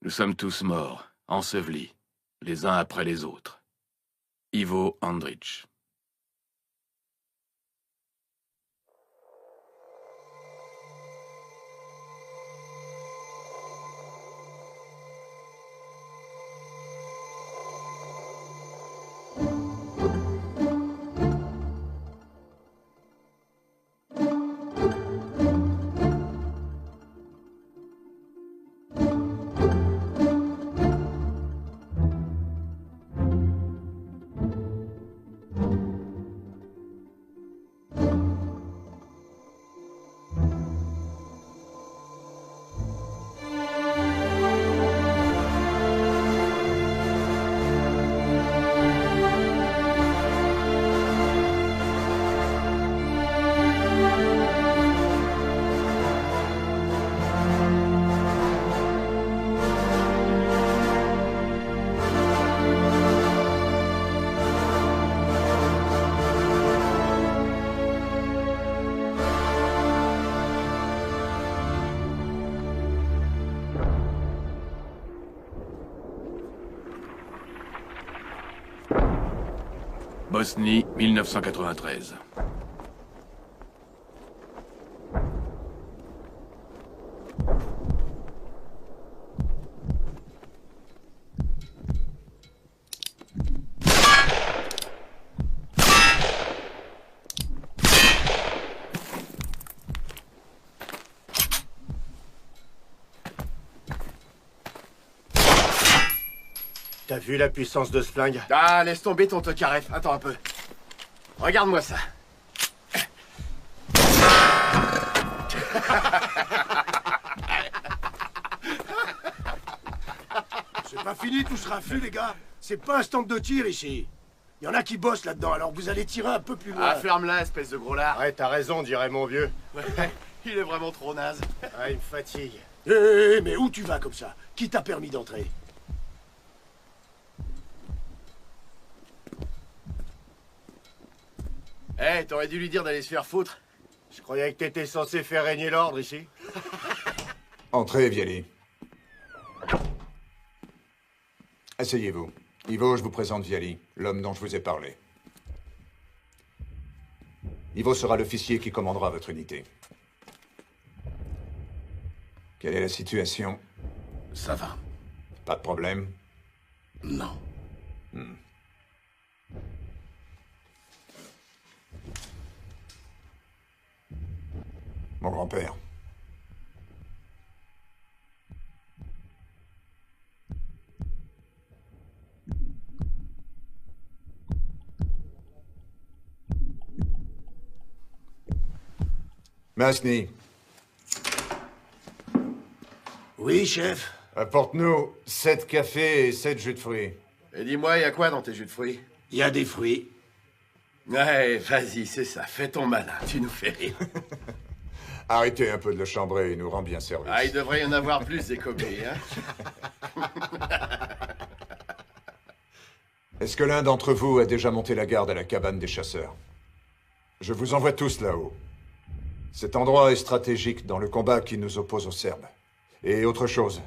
Nous sommes tous morts, ensevelis, les uns après les autres. Ivo Andrich. Bosnie, 1993. T'as vu la puissance de ce flingue? Ah, laisse tomber ton tocaref. Attends un peu. Regarde-moi ça. C'est pas fini tout ce raffut, les gars. C'est pas un stand de tir ici. Il y en a qui bossent là-dedans, alors vous allez tirer un peu plus loin. Ah, ferme-la, espèce de gros lard. Ouais, t'as raison, dirait mon vieux. Ouais, il est vraiment trop naze. Ah, il me fatigue. Hé, mais où tu vas comme ça? Qui t'a permis d'entrer? Eh, t'aurais dû lui dire d'aller se faire foutre. Je croyais que t'étais censé faire régner l'ordre ici. Entrez, Viali. Asseyez-vous. Ivo, je vous présente Viali, l'homme dont je vous ai parlé. Ivo sera l'officier qui commandera votre unité. Quelle est la situation? Ça va. Pas de problème? Non. Mon grand-père. Masni, Oui, chef. apporte-nous 7 cafés et 7 jus de fruits. Et dis-moi, y a quoi dans tes jus de fruits? Il y a des fruits. Ouais, vas-y, c'est ça. Fais ton malin, tu nous fais rire. Arrêtez un peu de le chambrer, il nous rend bien service. Ah, il devrait y en avoir plus des copies, hein. Est-ce que l'un d'entre vous a déjà monté la garde à la cabane des chasseurs? Je vous envoie tous là-haut. Cet endroit est stratégique dans le combat qui nous oppose aux Serbes. Et autre chose.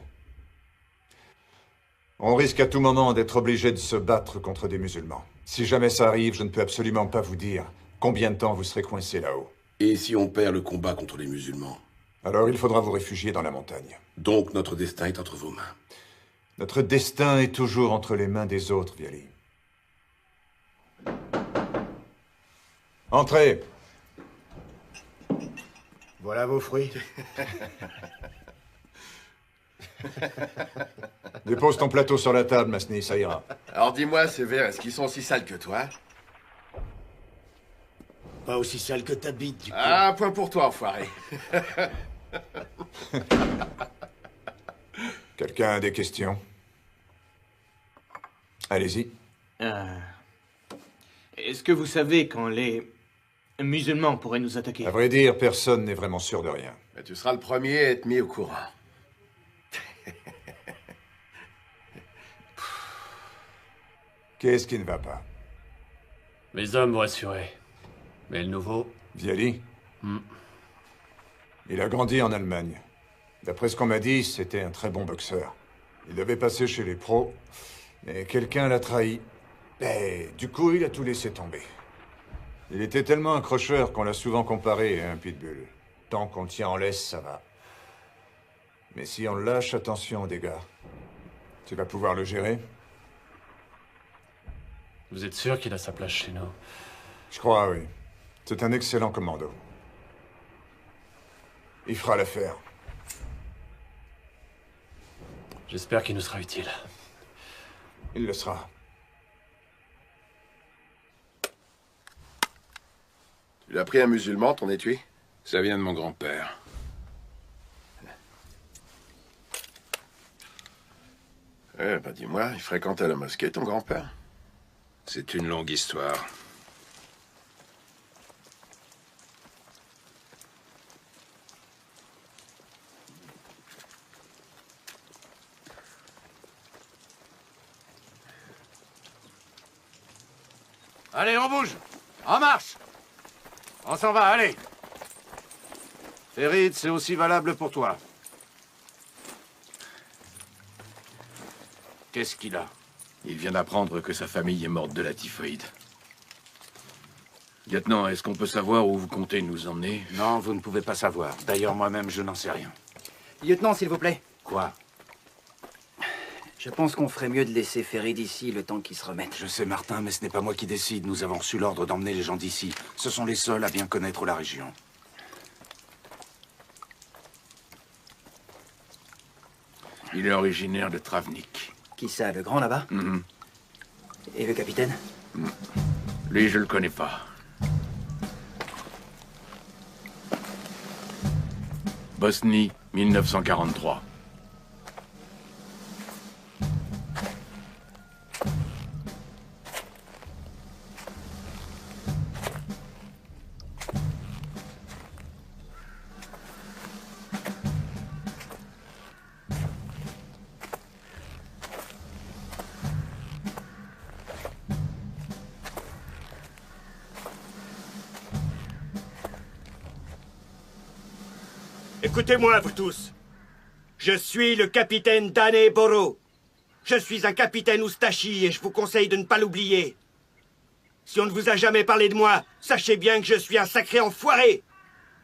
On risque à tout moment d'être obligé de se battre contre des musulmans. Si jamais ça arrive, je ne peux absolument pas vous dire combien de temps vous serez coincés là-haut. Et si on perd le combat contre les musulmans? Alors il faudra vous réfugier dans la montagne. Donc notre destin est entre vos mains. Notre destin est toujours entre les mains des autres, Viali. Entrez. Voilà vos fruits. Dépose ton plateau sur la table, Masni, ça ira. Alors dis-moi, ces verres, est-ce qu'ils sont aussi sales que toi? Pas aussi sale que ta bite, du coup. Ah, point pour toi, enfoiré. Quelqu'un a des questions? Allez-y. Est-ce que vous savez quand les musulmans pourraient nous attaquer? À vrai dire, personne n'est vraiment sûr de rien. Mais tu seras le premier à être mis au courant. Qu'est-ce qui ne va pas? Mes hommes vont assurer. Mais le nouveau? Viali? Il a grandi en Allemagne. D'après ce qu'on m'a dit, c'était un très bon boxeur. Il devait passer chez les pros, mais quelqu'un l'a trahi. Et du coup, il a tout laissé tomber. Il était tellement accrocheur qu'on l'a souvent comparé à un pitbull. Tant qu'on le tient en laisse, ça va. Mais si on le lâche, attention aux dégâts. Tu vas pouvoir le gérer? Vous êtes sûr qu'il a sa place chez nous? Je crois, oui. C'est un excellent commando. Il fera l'affaire. J'espère qu'il nous sera utile. Il le sera. Tu l'as pris un musulman, ton étui? Ça vient de mon grand-père. Eh ben dis-moi, il fréquentait la mosquée, ton grand-père? C'est une longue histoire. Allez, on bouge! En marche! On s'en va, allez! Ferid, c'est aussi valable pour toi. Qu'est-ce qu'il a? Il vient d'apprendre que sa famille est morte de la typhoïde. Lieutenant, est-ce qu'on peut savoir où vous comptez nous emmener? Non, vous ne pouvez pas savoir. D'ailleurs, moi-même, je n'en sais rien. Lieutenant, s'il vous plaît. Quoi? Je pense qu'on ferait mieux de laisser Ferid ici le temps qu'il se remette. Je sais, Martin, mais ce n'est pas moi qui décide. Nous avons reçu l'ordre d'emmener les gens d'ici. Ce sont les seuls à bien connaître la région. Il est originaire de Travnik. Qui ça, le grand là-bas? Et le capitaine? Lui, je le connais pas. Bosnie, 1943. Écoutez-moi, vous tous. Je suis le capitaine Dane Boro. Je suis un capitaine Oustachi et je vous conseille de ne pas l'oublier. Si on ne vous a jamais parlé de moi, sachez bien que je suis un sacré enfoiré.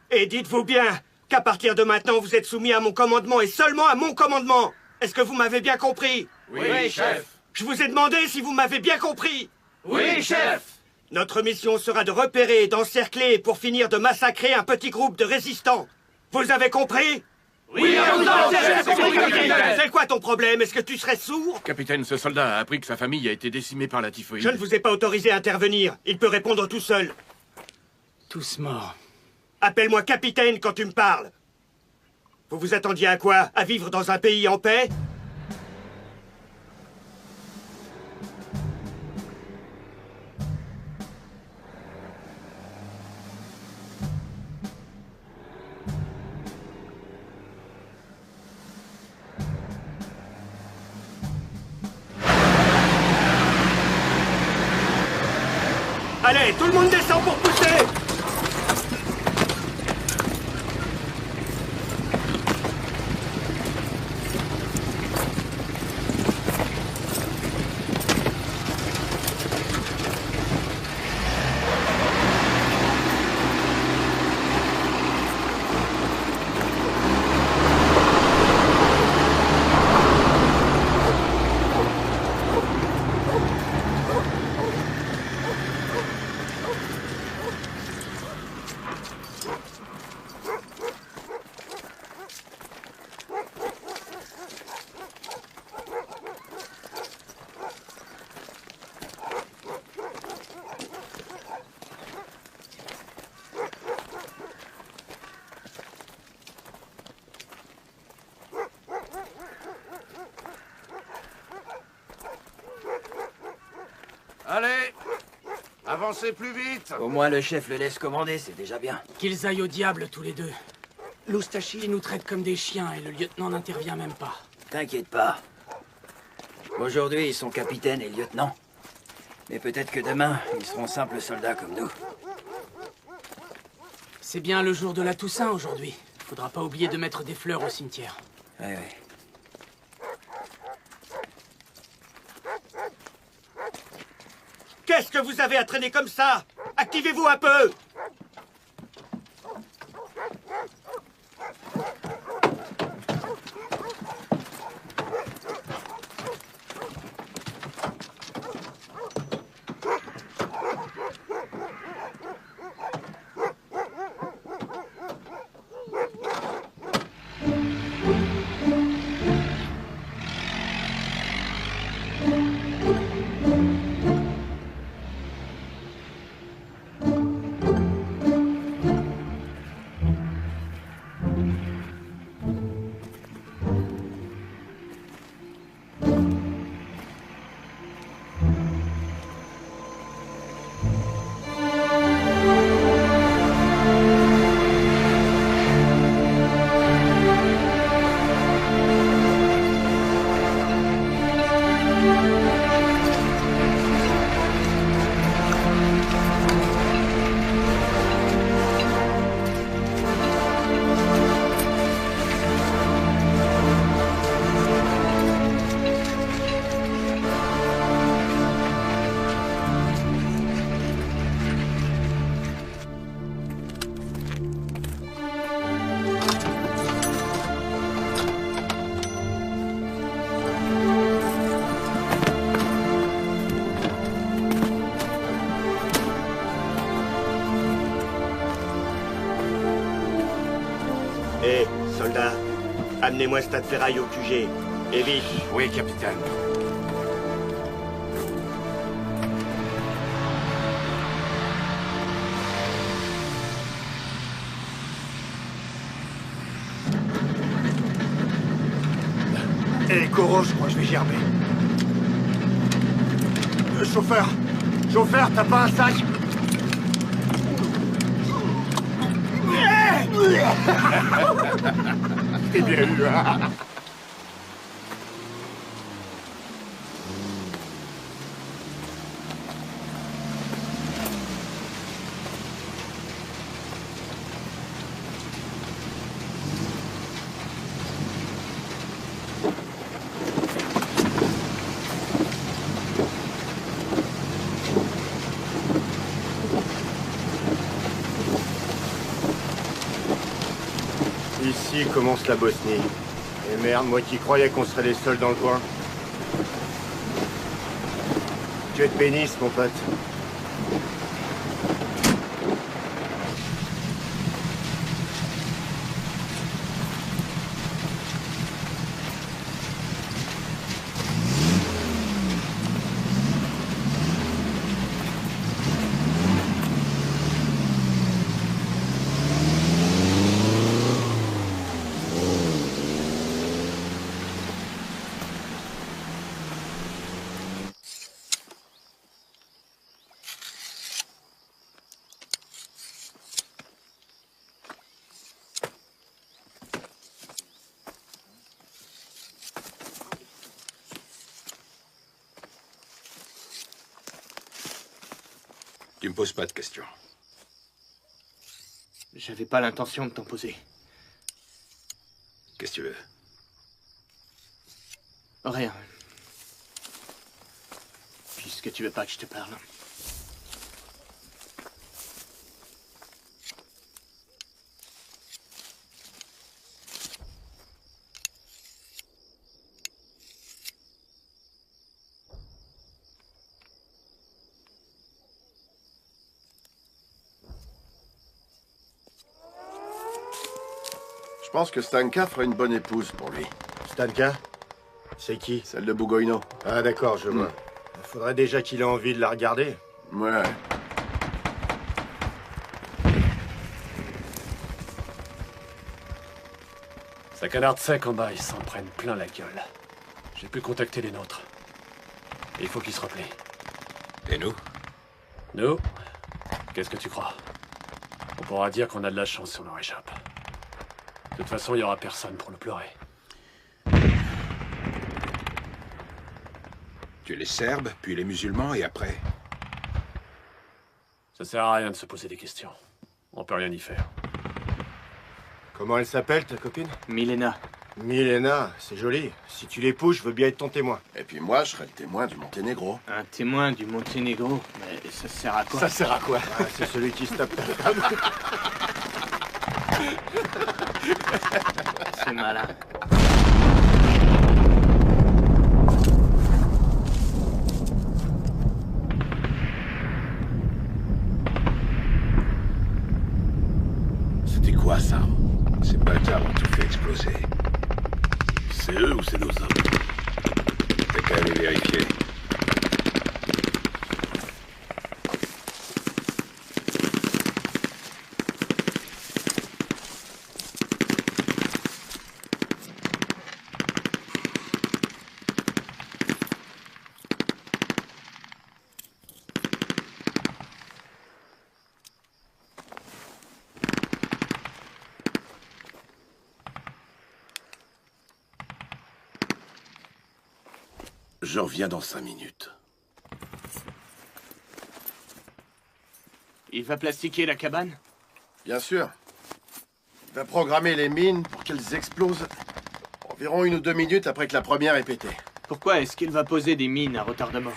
Et dites-vous bien qu'à partir de maintenant, vous êtes soumis à mon commandement et seulement à mon commandement. Est-ce que vous m'avez bien compris? Oui, chef. Je vous ai demandé si vous m'avez bien compris. Oui, chef. Notre mission sera de repérer, d'encercler et pour finir de massacrer un petit groupe de résistants. Vous avez compris? Oui, à vous entendre, chef. C'est quoi ton problème? Est-ce que tu serais sourd? Capitaine, ce soldat a appris que sa famille a été décimée par la typhoïde. Je ne vous ai pas autorisé à intervenir. Il peut répondre tout seul. Tous morts. Appelle-moi capitaine quand tu me parles. Vous vous attendiez à quoi? À vivre dans un pays en paix? Allez, tout le monde descend pour pousser! Allez, avancez plus vite. Au moins le chef le laisse commander, c'est déjà bien. Qu'ils aillent au diable tous les deux. L'Oustachi nous traite comme des chiens et le lieutenant n'intervient même pas. T'inquiète pas. Aujourd'hui, ils sont capitaines et lieutenants. Mais peut-être que demain, ils seront simples soldats comme nous. C'est bien le jour de la Toussaint aujourd'hui. Faudra pas oublier de mettre des fleurs au cimetière. Ouais, ouais. Qu'est-ce que vous avez à traîner comme ça? Activez-vous un peu! Hé, soldat, amenez-moi ce tas de ferraille au QG. Et vite. Oui, capitaine. Hé, Koro, je crois que je vais gerber. Chauffeur! Chauffeur, t'as pas un sac? C'est bien eu, hein? Ici commence la Bosnie. Et merde, moi qui croyais qu'on serait les seuls dans le coin. Dieu te bénisse, mon pote. Tu me poses pas de questions. J'avais pas l'intention de t'en poser. Qu'est-ce que tu veux? Rien. Puisque tu veux pas que je te parle. Je pense que Stanka fera une bonne épouse pour lui. Stanka? C'est qui? Celle de Bougoyno. Ah d'accord, je vois. Faudrait déjà qu'il ait envie de la regarder. Ouais. Ça canarde sec en bas, ils s'en prennent plein la gueule. J'ai pu contacter les nôtres. Il faut qu'ils se replient. Et nous? Nous? Qu'est-ce que tu crois? On pourra dire qu'on a de la chance si on en échappe. De toute façon, il y aura personne pour nous pleurer. Tu les Serbes, puis les musulmans, et après? Ça sert à rien de se poser des questions. On peut rien y faire. Comment elle s'appelle, ta copine? Milena. Milena, c'est joli. Si tu l'épouses, je veux bien être ton témoin. Et puis moi, je serai le témoin du Monténégro. Un témoin du Monténégro? Mais ça sert à quoi? Ça sert à quoi? Ah, c'est celui qui se tape ta femme. C'est malin. C'était quoi ça? Ces bâtards ont tout fait exploser. C'est eux ou c'est nos hommes? T'as qu'à aller vérifier. Je reviens dans 5 minutes. Il va plastiquer la cabane? Bien sûr. Il va programmer les mines pour qu'elles explosent environ 1 ou 2 minutes après que la première ait pété. Pourquoi est-ce qu'il va poser des mines à retardement?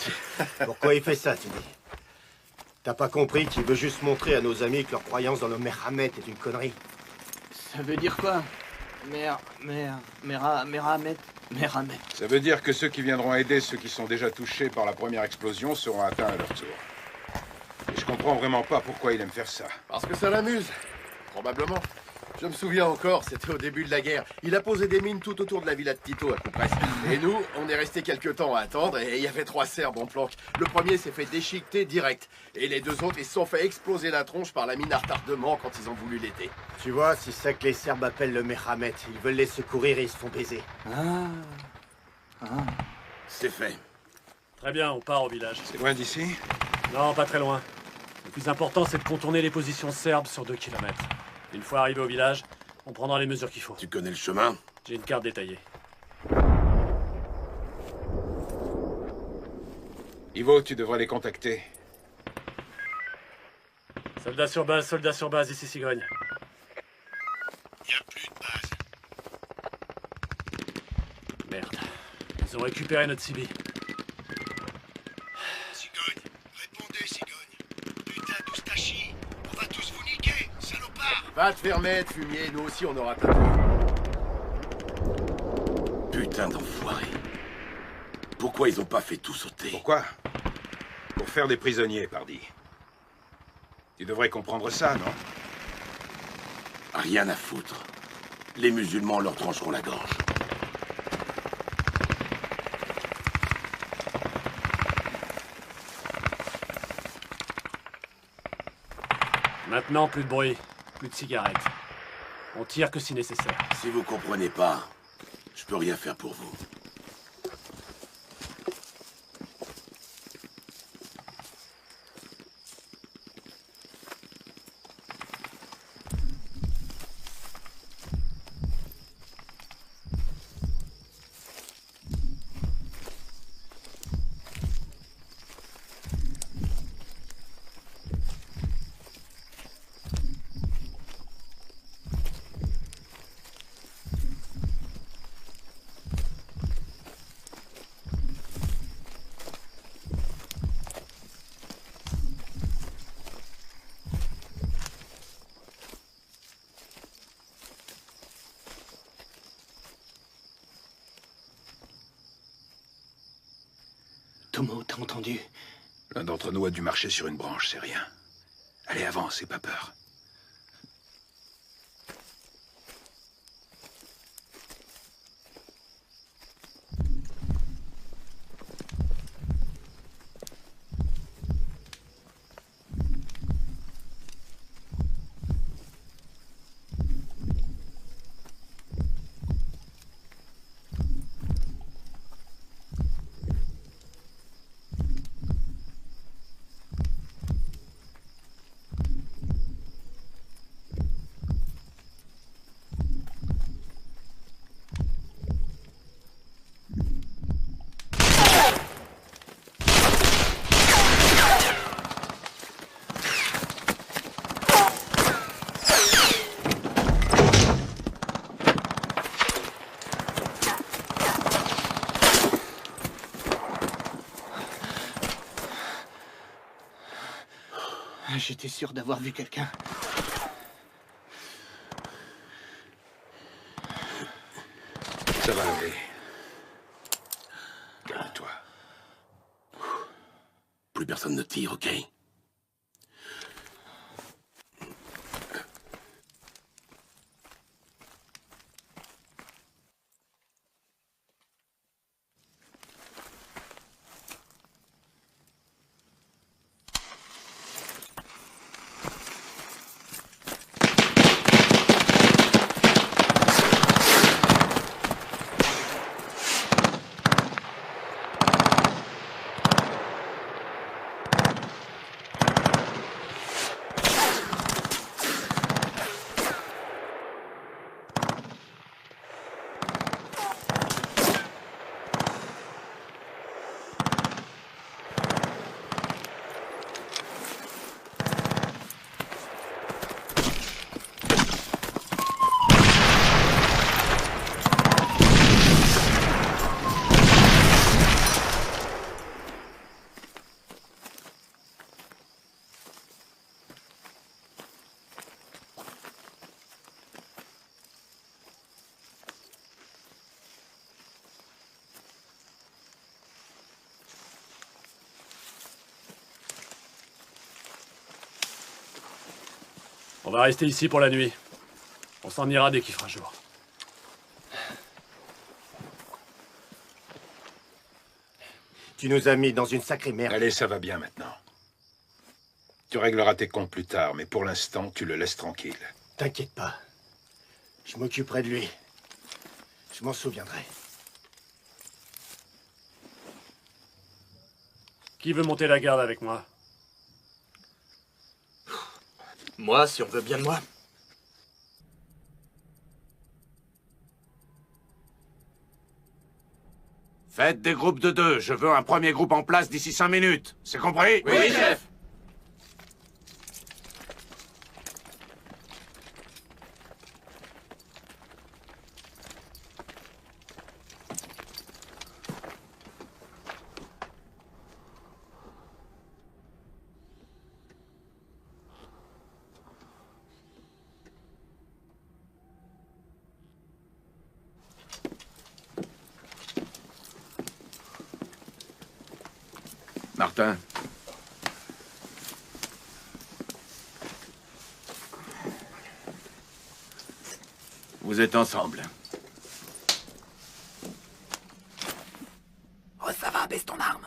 Pourquoi il fait ça, tu dis? T'as pas compris qu'il veut juste montrer à nos amis que leur croyance dans le Mehamet est une connerie? Ça veut dire quoi? Mehamet. Ça veut dire que ceux qui viendront aider ceux qui sont déjà touchés par la première explosion seront atteints à leur tour. Et je comprends vraiment pas pourquoi il aime faire ça. Parce que ça l'amuse. Probablement. Je me souviens encore, c'était au début de la guerre. Il a posé des mines tout autour de la villa de Tito, à coup près. Et nous, on est resté quelques temps à attendre, et il y avait 3 Serbes en planque. Le premier s'est fait déchiqueter direct. Et les 2 autres, ils se sont fait exploser la tronche par la mine à retardement quand ils ont voulu l'aider. Tu vois, c'est ça que les Serbes appellent le Mehamet. Ils veulent les secourir et ils se font baiser. C'est fait. Très bien, on part au village. C'est loin d'ici? Non, pas très loin. Le plus important, c'est de contourner les positions serbes sur 2 kilomètres. Une fois arrivé au village, on prendra les mesures qu'il faut. Tu connais le chemin? J'ai une carte détaillée. Ivo, tu devrais les contacter. Soldats sur base, ici Cigogne. Y a plus de base. Merde. Ils ont récupéré notre CB. Cigogne, répondez, Cigogne. Putain d'Oustachi, on va tous vous niquer, salopard. Va te faire mettre, fumier, nous aussi on aura tapé. Putain d'enfoiré. Pourquoi ils ont pas fait tout sauter? Pourquoi? Pour faire des prisonniers, pardi. Tu devrais comprendre ça, non? Rien à foutre. Les musulmans leur trancheront la gorge. Maintenant, plus de bruit, plus de cigarettes. On tire que si nécessaire. Si vous comprenez pas, je peux rien faire pour vous. Tomo, t'as entendu? L'un d'entre nous a dû marcher sur une branche, c'est rien. Allez, avance, aie pas peur. J'étais sûr d'avoir vu quelqu'un. Ça va aller. Calme-toi. Plus personne ne tire, ok? On va rester ici pour la nuit. On s'en ira dès qu'il fera jour. Tu nous as mis dans une sacrée merde. Allez, ça va bien maintenant. Tu régleras tes comptes plus tard, mais pour l'instant, tu le laisses tranquille. T'inquiète pas. Je m'occuperai de lui. Je m'en souviendrai. Qui veut monter la garde avec moi? Moi, si on veut bien de moi. Faites des groupes de 2. Je veux un premier groupe en place d'ici 5 minutes. C'est compris? Oui, chef. Martin. Vous êtes ensemble. Oh, ça va, baisse ton arme.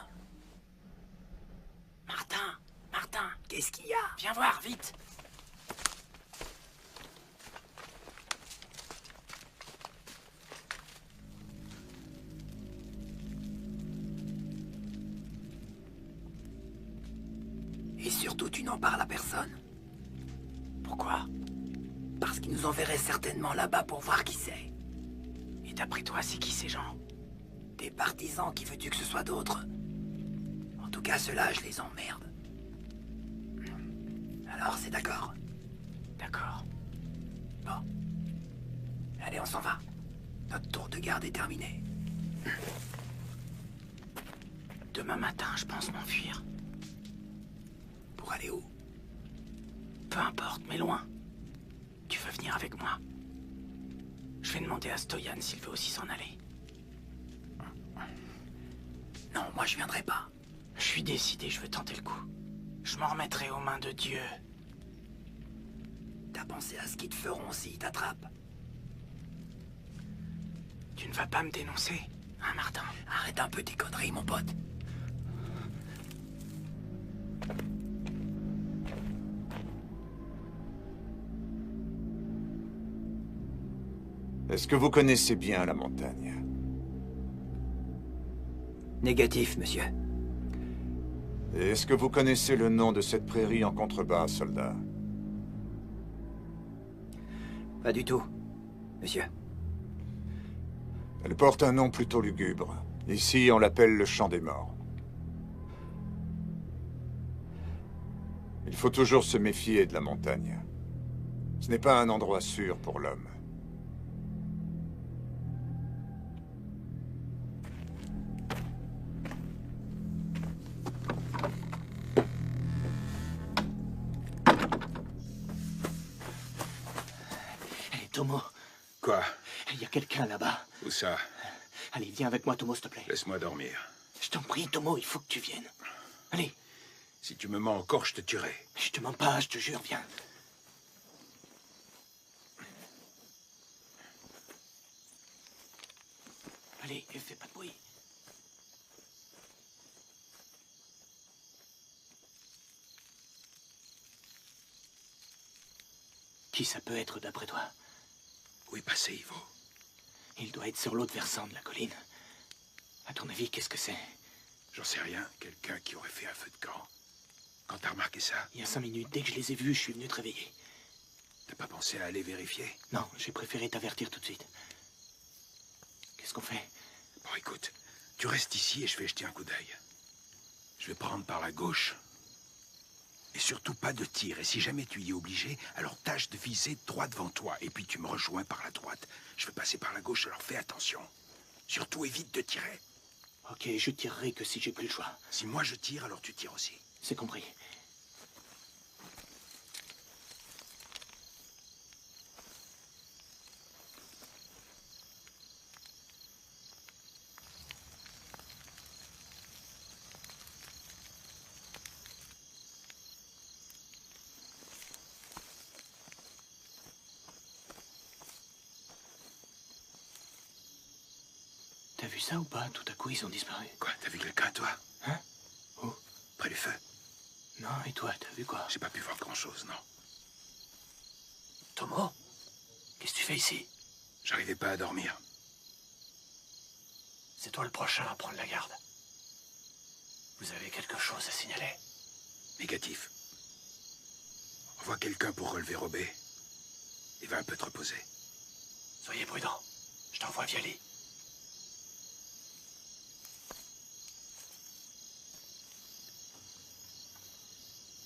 Martin, qu'est-ce qu'il y a? Viens voir, vite. Et surtout, tu n'en parles à personne. Pourquoi? Parce qu'ils nous enverraient certainement là-bas pour voir qui c'est. Et d'après toi, c'est qui ces gens? Des partisans, qui veux-tu que ce soit d'autres? En tout cas, ceux-là, je les emmerde. Alors, c'est d'accord? D'accord. Bon. Allez, on s'en va. Notre tour de garde est terminé. Demain matin, je pense m'enfuir. Pour aller où? Peu importe, mais loin. Tu veux venir avec moi? Je vais demander à Stoyan s'il veut aussi s'en aller. Non, moi je viendrai pas. Je suis décidé, je veux tenter le coup. Je m'en remettrai aux mains de Dieu. T'as pensé à ce qu'ils te feront s'ils t'attrapent? Tu ne vas pas me dénoncer, hein, Martin? Arrête un peu tes conneries, mon pote. Est-ce que vous connaissez bien la montagne? Négatif, monsieur. Et est-ce que vous connaissez le nom de cette prairie en contrebas, soldat? Pas du tout, monsieur. Elle porte un nom plutôt lugubre. Ici, on l'appelle le Champ des Morts. Il faut toujours se méfier de la montagne. Ce n'est pas un endroit sûr pour l'homme. Tomo, Quoi? il y a quelqu'un là-bas. Où ça? Allez, viens avec moi, Tomo, s'il te plaît. Laisse-moi dormir. Je t'en prie, Tomo, il faut que tu viennes. Allez. Si tu me mens encore, je te tuerai. Je te mens pas, je te jure, viens. Allez, fais pas de bruit. Qui ça peut être d'après toi? Où est passé Ivo? Il doit être sur l'autre versant de la colline. À ton avis, qu'est-ce que c'est? J'en sais rien. Quelqu'un qui aurait fait un feu de camp. Quand t'as remarqué ça? Il y a 5 minutes, dès que je les ai vus, je suis venu te réveiller. T'as pas pensé à aller vérifier? Non, j'ai préféré t'avertir tout de suite. Qu'est-ce qu'on fait? Bon, écoute, tu restes ici et je vais jeter un coup d'œil. Je vais prendre par la gauche. Et surtout pas de tir. Et si jamais tu y es obligé, alors tâche de viser droit devant toi. Et puis tu me rejoins par la droite. Je vais passer par la gauche, alors fais attention. Surtout évite de tirer. Ok, je tirerai que si j'ai plus le choix. Si moi je tire, alors tu tires aussi. C'est compris. T'as vu ça ou pas? Tout à coup, ils ont disparu. Quoi? T'as vu quelqu'un, toi? Hein? Où? Près du feu. Non, et toi, t'as vu quoi? J'ai pas pu voir grand-chose, non. Tomo? Qu'est-ce que tu fais ici? J'arrivais pas à dormir. C'est toi le prochain à prendre la garde. Vous avez quelque chose à signaler? Négatif. Envoie quelqu'un pour relever Robé. Et va un peu te reposer. Soyez prudents. Je t'envoie Viali.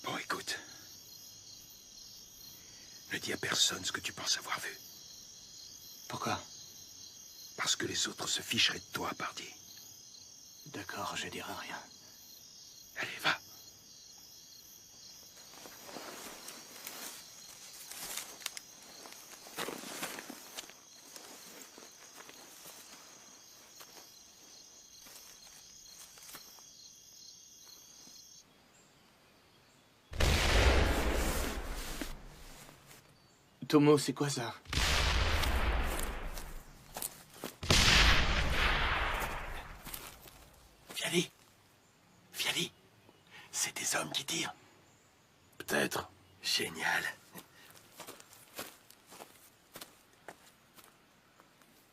Bon, écoute. Ne dis à personne ce que tu penses avoir vu. Pourquoi? Parce que les autres se ficheraient de toi, pardi. D'accord, je dirai rien. Allez, va. Tomo, c'est quoi ça? Viali. Viali. C'est des hommes qui tirent. Peut-être. Génial.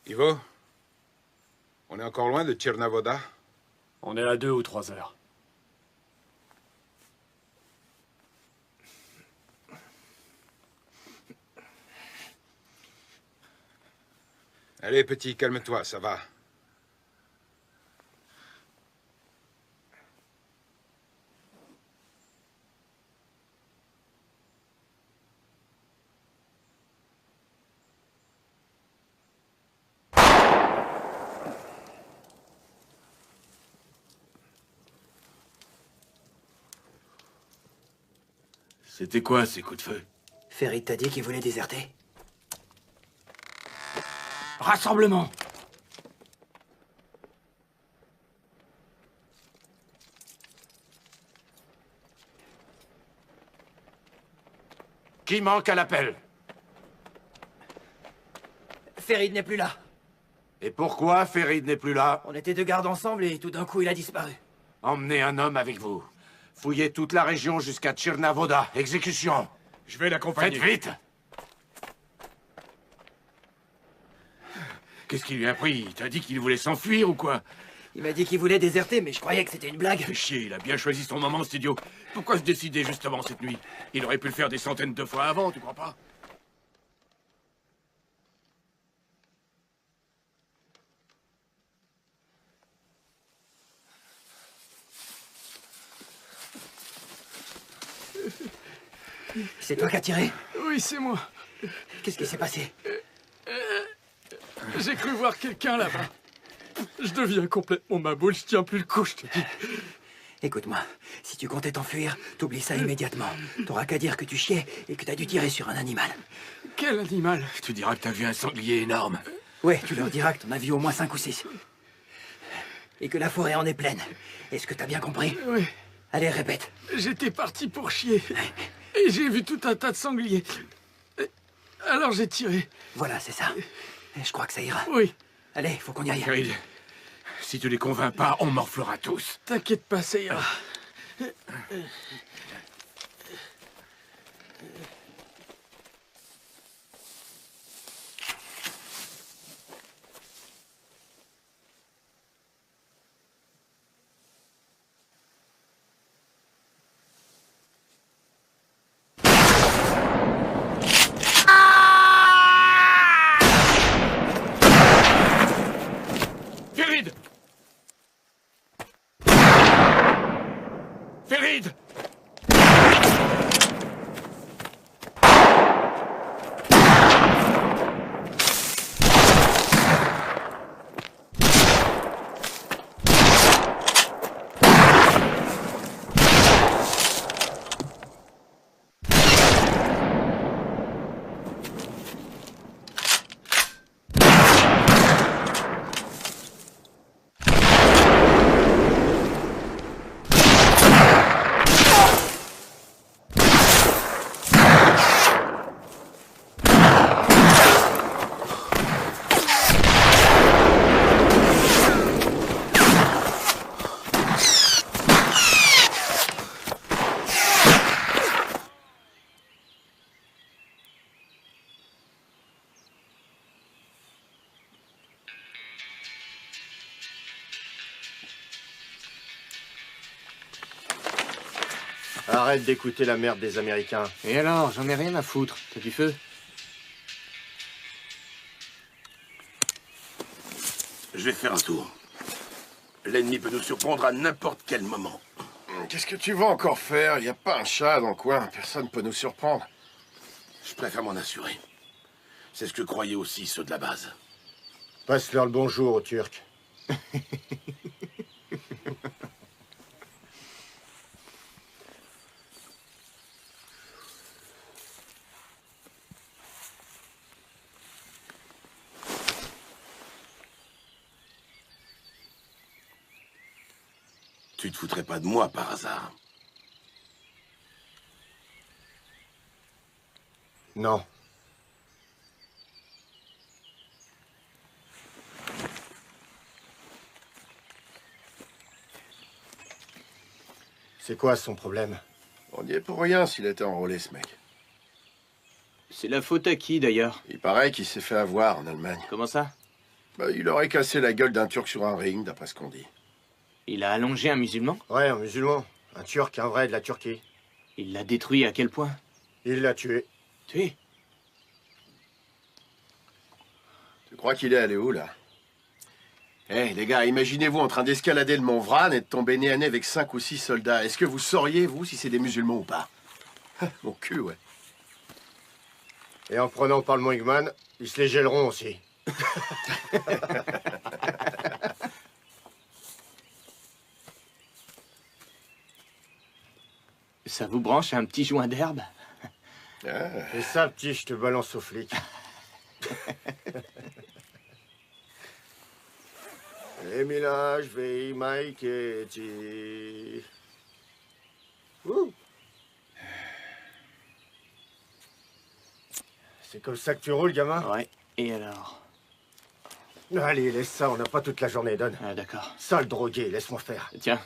Ivo? On est encore loin de Tchernavoda? On est à 2 ou 3 heures. Allez, petit, calme-toi, ça va. C'était quoi, ces coups de feu? Ferid t'a dit qu'il voulait déserter? Rassemblement! Qui manque à l'appel? Ferid n'est plus là. Et pourquoi Ferid n'est plus là? On était 2 gardes ensemble et tout d'un coup, il a disparu. Emmenez un homme avec vous. Fouillez toute la région jusqu'à Tchernavoda. Exécution. Je vais l'accompagner. Faites vite! Qu'est-ce qui lui a pris? Il t'a dit qu'il voulait s'enfuir ou quoi? Il m'a dit qu'il voulait déserter, mais je croyais que c'était une blague. Fais chier, il a bien choisi son moment, cet idiot. Pourquoi se décider justement cette nuit? Il aurait pu le faire des centaines de fois avant, tu crois pas? C'est toi qui as tiré? Oui, c'est moi. Qu'est-ce qui s'est passé? J'ai cru voir quelqu'un là-bas. Je deviens complètement ma boule, je tiens plus le coup, je te dis. Écoute-moi, si tu comptais t'enfuir, t'oublies ça immédiatement. T'auras qu'à dire que tu chiais et que t'as dû tirer sur un animal. Quel animal? Tu diras que t'as vu un sanglier énorme. Ouais, tu leur diras que t'en as vu au moins 5 ou 6. Et que la forêt en est pleine. Est-ce que t'as bien compris? Oui. Allez, répète. J'étais parti pour chier. Et j'ai vu tout un tas de sangliers. Alors j'ai tiré. Voilà, c'est ça. Et je crois que ça ira. Oui. Allez, faut qu'on y aille. Reed, si tu les convaincs pas, on morflera tous. T'inquiète pas, ça ira. Ferid! Ferid! Arrête d'écouter la merde des Américains. Et alors, j'en ai rien à foutre. T'as du feu? Je vais faire un tour. L'ennemi peut nous surprendre à n'importe quel moment. Qu'est-ce que tu vas encore faire? Y a pas un chat dans le coin. Personne peut nous surprendre. Je préfère m'en assurer. C'est ce que croyaient aussi ceux de la base. Passe-leur le bonjour aux Turcs. Tu te foutrais pas de moi par hasard? Non. C'est quoi son problème? On y est pour rien s'il était enrôlé, ce mec. C'est la faute à qui, d'ailleurs? Il paraît qu'il s'est fait avoir en Allemagne. Comment ça? Bah, il aurait cassé la gueule d'un Turc sur un ring, d'après ce qu'on dit. Il a allongé un musulman? Ouais, un musulman. Un Turc, un vrai de la Turquie. Il l'a détruit à quel point? Il l'a tué. Tué? Tu crois qu'il est allé où, là? Eh, les gars, imaginez-vous en train d'escalader le mont Vran et de tomber nez à nez avec 5 ou 6 soldats. Est-ce que vous sauriez, vous, si c'est des musulmans ou pas? Mon cul, ouais. Et en prenant par le mont Igman, ils se les gèleront aussi. Ça vous branche un petit joint d'herbe? Et ça, petit, je te balance aux flics. Emila, je vais Mike et ti. C'est comme ça que tu roules, gamin? Ouais. Et alors? Allez, laisse ça, on n'a pas toute la journée, donne. Ah, d'accord. Sale drogué, laisse-moi faire. Tiens.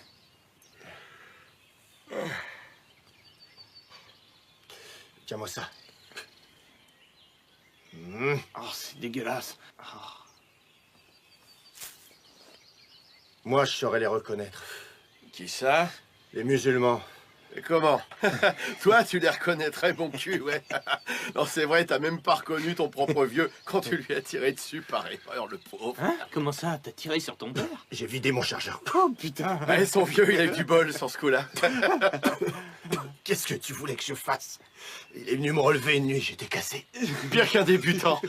Tiens-moi ça. Oh, c'est dégueulasse. Oh. Moi, je saurais les reconnaître. Qui ça? Les musulmans. Et comment? Toi, tu les reconnaîtrais, mon cul, ouais. Non, c'est vrai, t'as même pas reconnu ton propre vieux quand tu lui as tiré dessus par erreur, le pauvre. Hein? Comment ça? T'as tiré sur ton père? J'ai vidé mon chargeur. Oh, putain. Ouais, son vieux, il a eu du bol sur ce coup-là. Qu'est-ce que tu voulais que je fasse? Il est venu me relever une nuit, j'étais cassé. Bien qu'un débutant.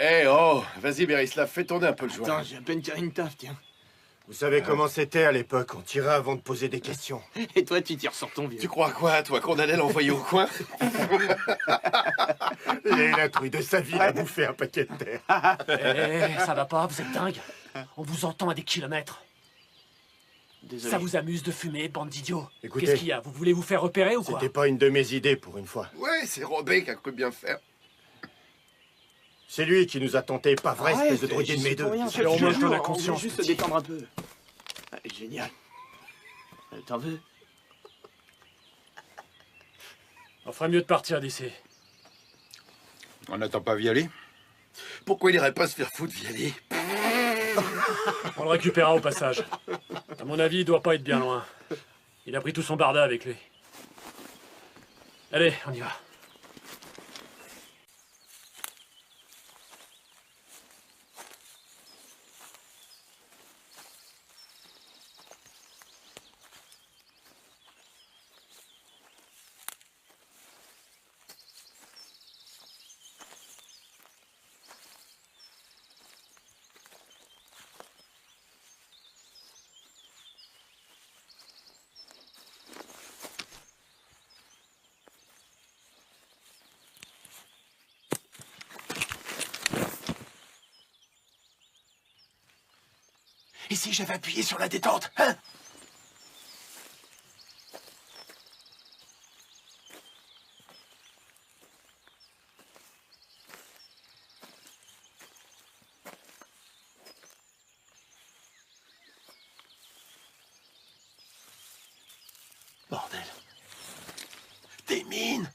Eh oh, vas-y, Berislav, fais tourner un peu le joint. Attends, j'ai à peine tiré une taf, tiens. Vous savez comment c'était à l'époque, on tirait avant de poser des questions. Et toi, tu tires sur ton vieux. Tu crois quoi, toi, qu'on allait l'envoyer au coin? Il a eu la trouille de sa vie, il a bouffé un paquet de terre. Eh, ça va pas, vous êtes dingue. On vous entend à des kilomètres. Désolé. Ça vous amuse de fumer, bande d'idiots? Écoutez. Qu'est-ce qu'il y a? Vous voulez vous faire repérer ou quoi? C'était pas une de mes idées pour une fois. Ouais, c'est Robé qui a cru bien faire. C'est lui qui nous a tenté, pas vrai, espèce de drogué de mes deux. C'est au moins, t'en as On conscience, veut juste se petit. détendre un peu. Ah, génial. T'en veux? On ferait mieux de partir d'ici. On n'attend pas Viali? Pourquoi il irait pas se faire foutre, Viali? On le récupérera au passage. À mon avis, il doit pas être bien loin. Il a pris tout son barda avec lui. Allez, on y va. Et si j'avais appuyé sur la détente, hein? Bordel. Des mines!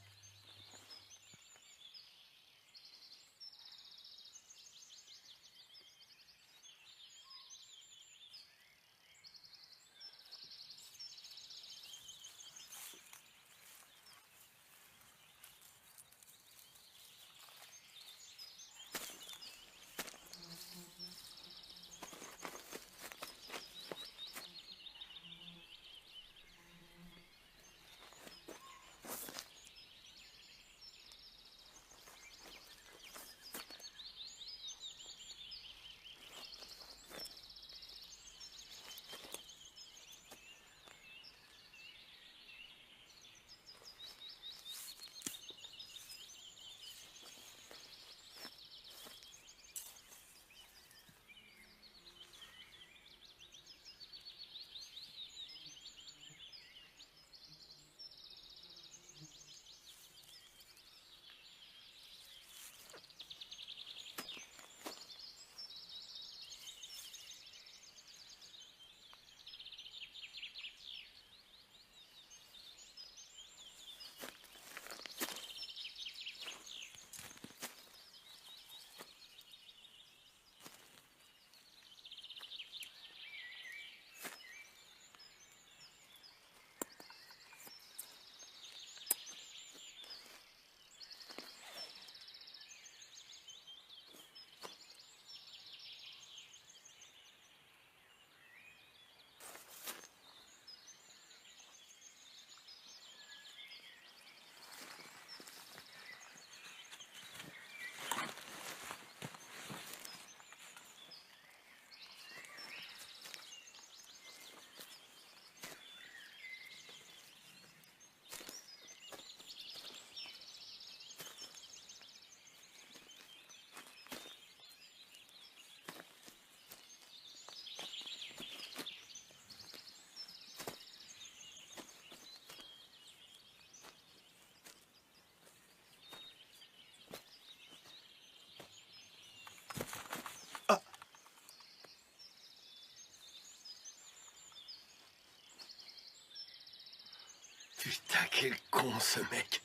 Putain, quel con, ce mec.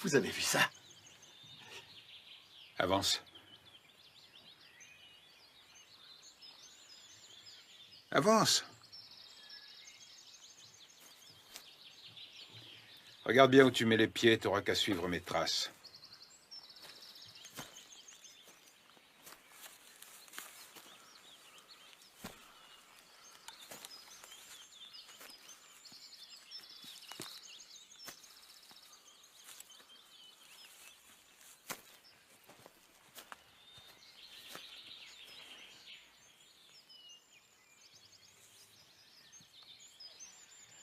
Vous avez vu ça? Avance. Avance. Regarde bien où tu mets les pieds, t'auras qu'à suivre mes traces.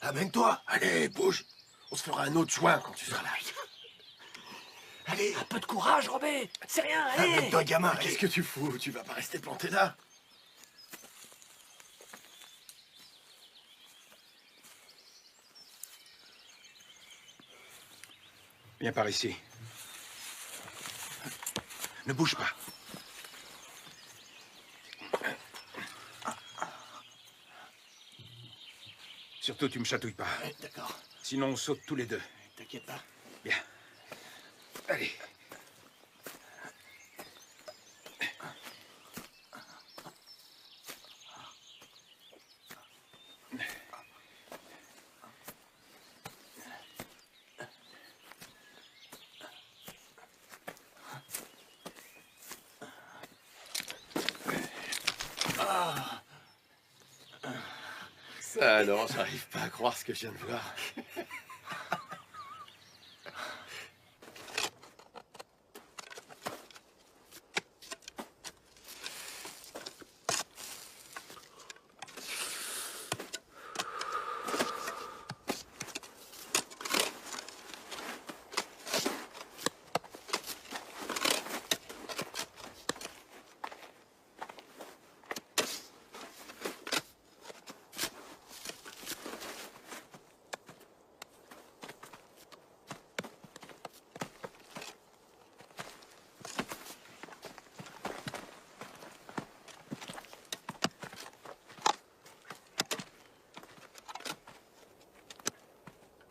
Amène-toi. Allez, bouge. On se fera un autre joint quand tu seras là. Allez. Un peu de courage, Robé. C'est rien, allez. Amène-toi, gamin. Qu'est-ce que tu fous? Tu vas pas rester planté là? Viens par ici. Ne bouge pas. Surtout, tu me chatouilles pas. Ouais, d'accord. Sinon, on saute tous les deux. T'inquiète pas. Bien. Allez. Ça alors, j'arrive pas à croire ce que je viens de voir.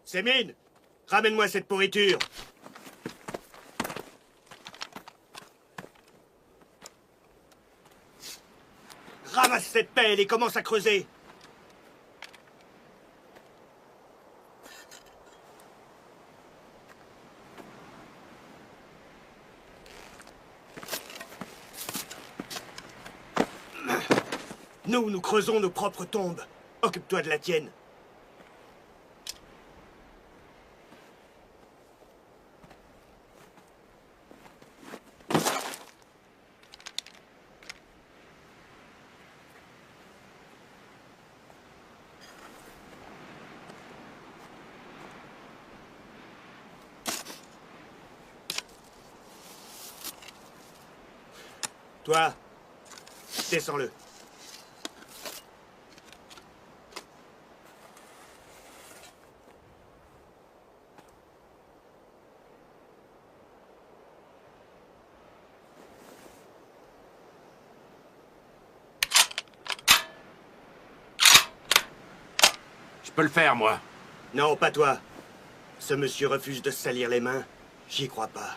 Sémine, ramène-moi cette pourriture. Ramasse cette pelle et commence à creuser. Nous creusons nos propres tombes. Occupe-toi de la tienne. Toi, descends-le. Je peux le faire, moi. Non, pas toi. Ce monsieur refuse de se salir les mains. J'y crois pas.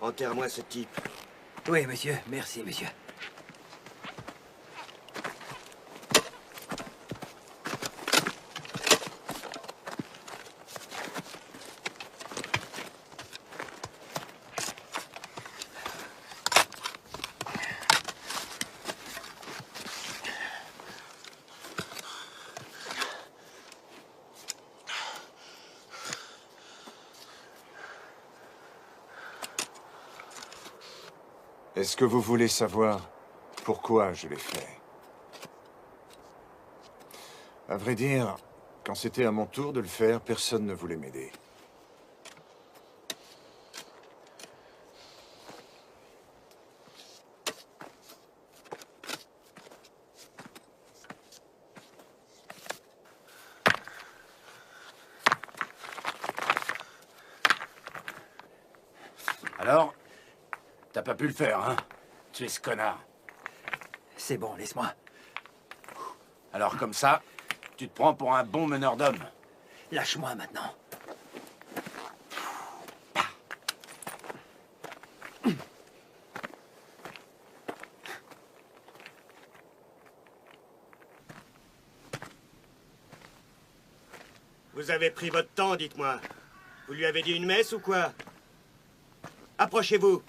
Enterre-moi ce type. Oui, monsieur. Merci, monsieur. Est-ce que vous voulez savoir pourquoi je l'ai fait? À vrai dire, quand c'était à mon tour de le faire, personne ne voulait m'aider. Alors? T'as pas pu le faire, hein? Tu es ce connard. C'est bon, laisse-moi. Alors comme ça, tu te prends pour un bon meneur d'hommes. Lâche-moi maintenant. Vous avez pris votre temps, dites-moi. Vous lui avez dit une messe ou quoi? Approchez-vous.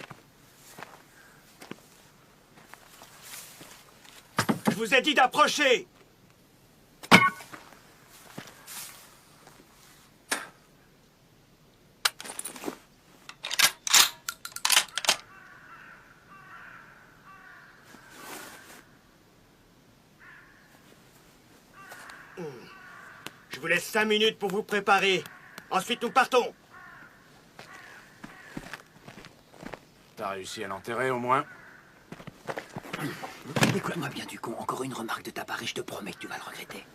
Je vous ai dit d'approcher! Je vous laisse 5 minutes pour vous préparer. Ensuite, nous partons. T'as réussi à l'enterrer, au moins? Écoute-moi bien du con, encore une remarque de ta part et je te promets que tu vas le regretter.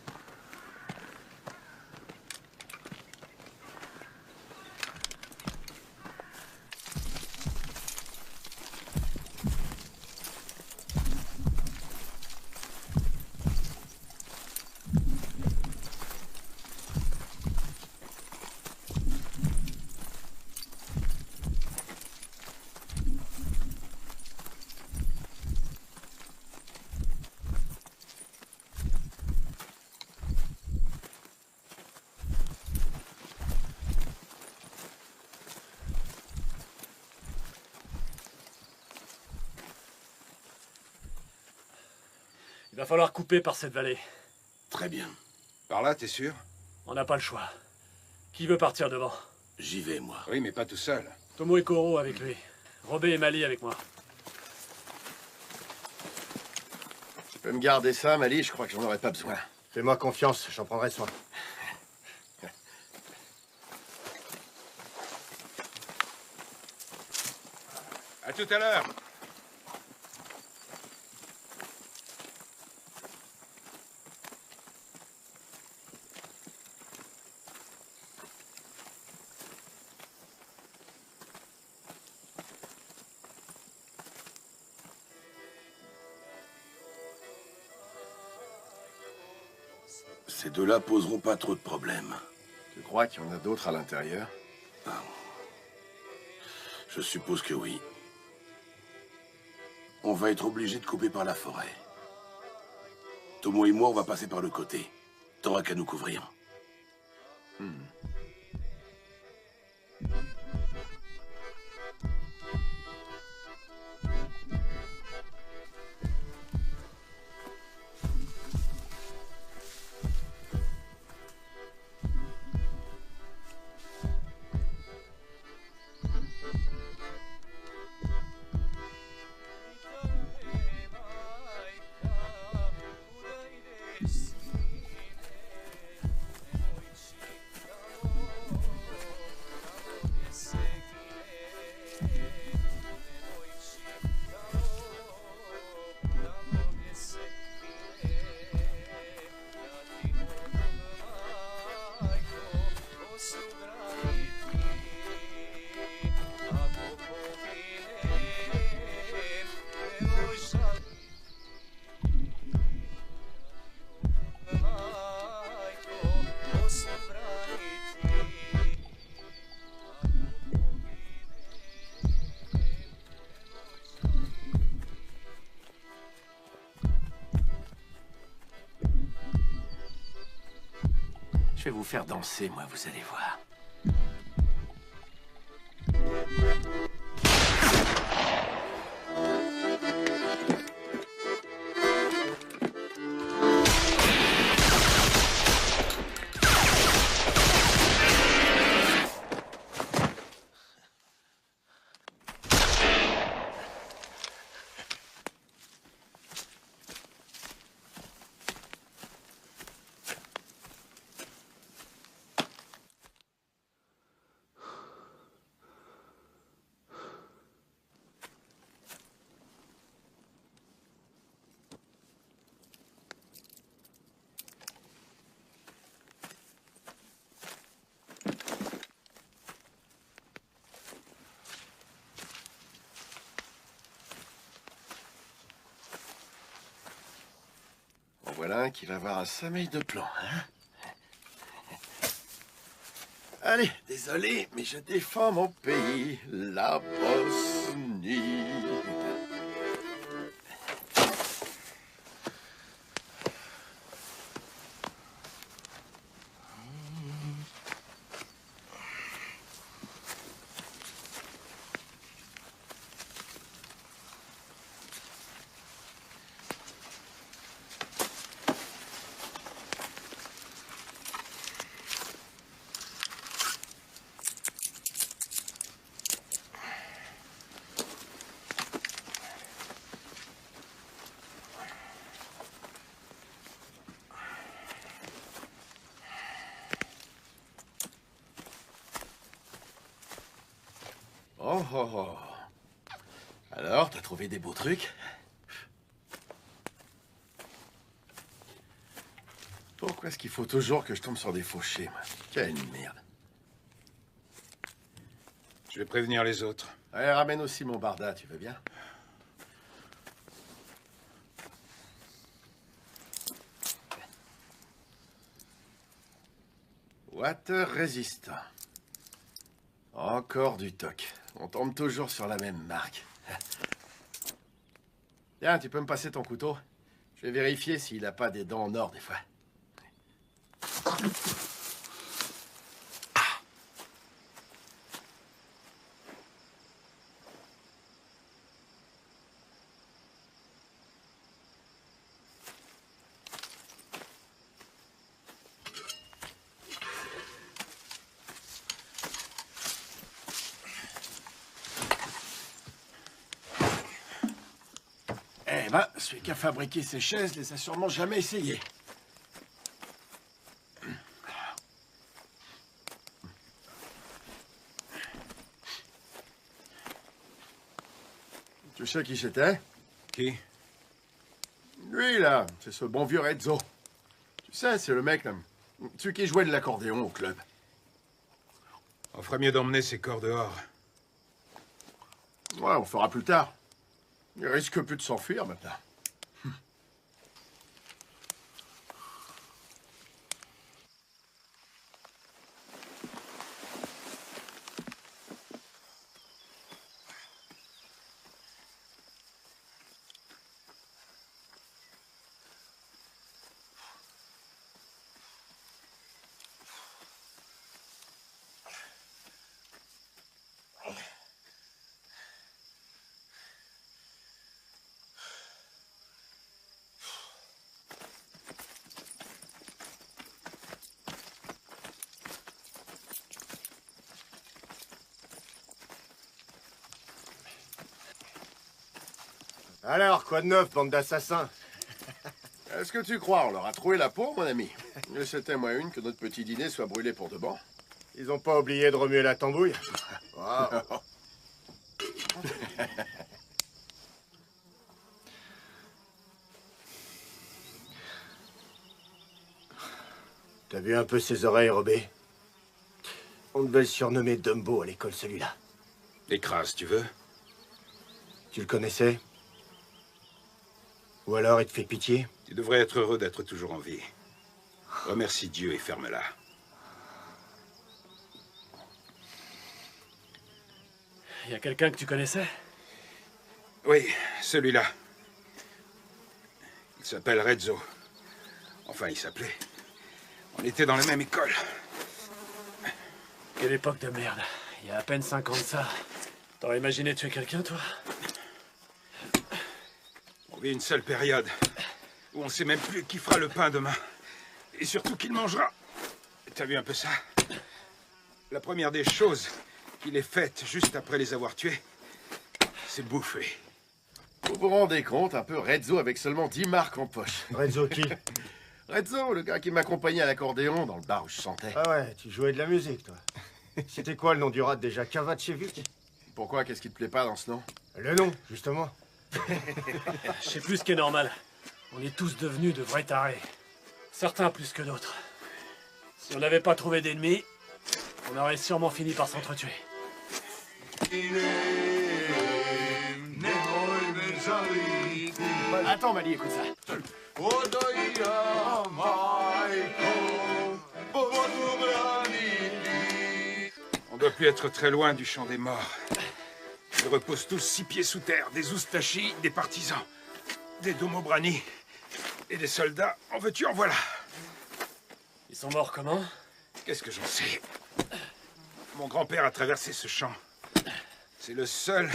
Il va falloir couper par cette vallée. Très bien. Par là, t'es sûr? On n'a pas le choix. Qui veut partir devant? J'y vais, moi. Oui, mais pas tout seul. Tomo et Koro avec lui. Robé et Mali avec moi. Tu peux me garder ça, Mali? Je crois que j'en aurais pas besoin. Fais-moi confiance, j'en prendrai soin. À tout à l'heure. Ces deux-là poseront pas trop de problèmes. Tu crois qu'il y en a d'autres à l'intérieur? Je suppose que oui. On va être obligé de couper par la forêt. Tomo et moi, on va passer par le côté. T'auras qu'à nous couvrir. Je vais vous faire danser, moi, vous allez voir. Voilà un qui va avoir un sommeil de plomb, hein? Allez, désolé, mais je défends mon pays, la Bosnie. Oh, oh, oh. Alors, t'as trouvé des beaux trucs? Pourquoi est-ce qu'il faut toujours que je tombe sur des fauchés, moi? Quelle merde. Je vais prévenir les autres. Ouais, ramène aussi mon barda, tu veux bien? Water résistant. Encore du toc. On tombe toujours sur la même marque. Tiens, tu peux me passer ton couteau? Je vais vérifier s'il n'a pas des dents en or des fois. Eh ben, celui qui a fabriqué ces chaises les a sûrement jamais essayées. Tu sais qui c'était? Qui? Lui, là, c'est ce bon vieux Rezzo. Tu sais, c'est le mec, là, celui qui jouait de l'accordéon au club. On ferait mieux d'emmener ces corps dehors. Ouais, on fera plus tard. Il risque plus de s'enfuir, maintenant. Alors, quoi de neuf, bande d'assassins? Est-ce que tu crois on leur a trouvé la peau, mon ami? C'était moi une que notre petit dîner soit brûlé pour de bon. Ils ont pas oublié de remuer la tambouille? Wow. T'as vu un peu ses oreilles, Robé? On devait le surnommer Dumbo à l'école, celui-là. Écrase, tu veux? Tu le connaissais? Ou alors il te fait pitié? Tu devrais être heureux d'être toujours en vie. Remercie Dieu et ferme-la. Y a quelqu'un que tu connaissais? Oui, celui-là. Il s'appelle Rezzo. Enfin, il s'appelait. On était dans la même école. Quelle époque de merde. Il y a à peine 5 ans de ça. T'aurais imaginé tuer quelqu'un, toi? On vit une seule période où on sait même plus qui fera le pain demain. Et surtout qui le mangera. T'as vu un peu ça? La première des choses qu'il ait faites juste après les avoir tués, c'est bouffer. Vous vous rendez compte, un peu Rezzo avec seulement 10 marques en poche. Rezzo qui? Rezzo, le gars qui m'accompagnait à l'accordéon dans le bar où je chantais. Ah ouais, tu jouais de la musique, toi. C'était quoi le nom du rat déjà? Kavachevic? Pourquoi? Qu'est-ce qui te plaît pas dans ce nom? Le nom, justement. Je sais plus ce qui est normal. On est tous devenus de vrais tarés. Certains plus que d'autres. Si on n'avait pas trouvé d'ennemis, on aurait sûrement fini par s'entretuer. Attends, Mali, écoute ça. On doit plus être très loin du champ des morts. Ils reposent tous 6 pieds sous terre. Des Oustachis, des partisans, des Domobrani et des soldats. En veux-tu, en voilà. Ils sont morts comment? Qu'est-ce que j'en sais? Mon grand-père a traversé ce champ. C'est le seul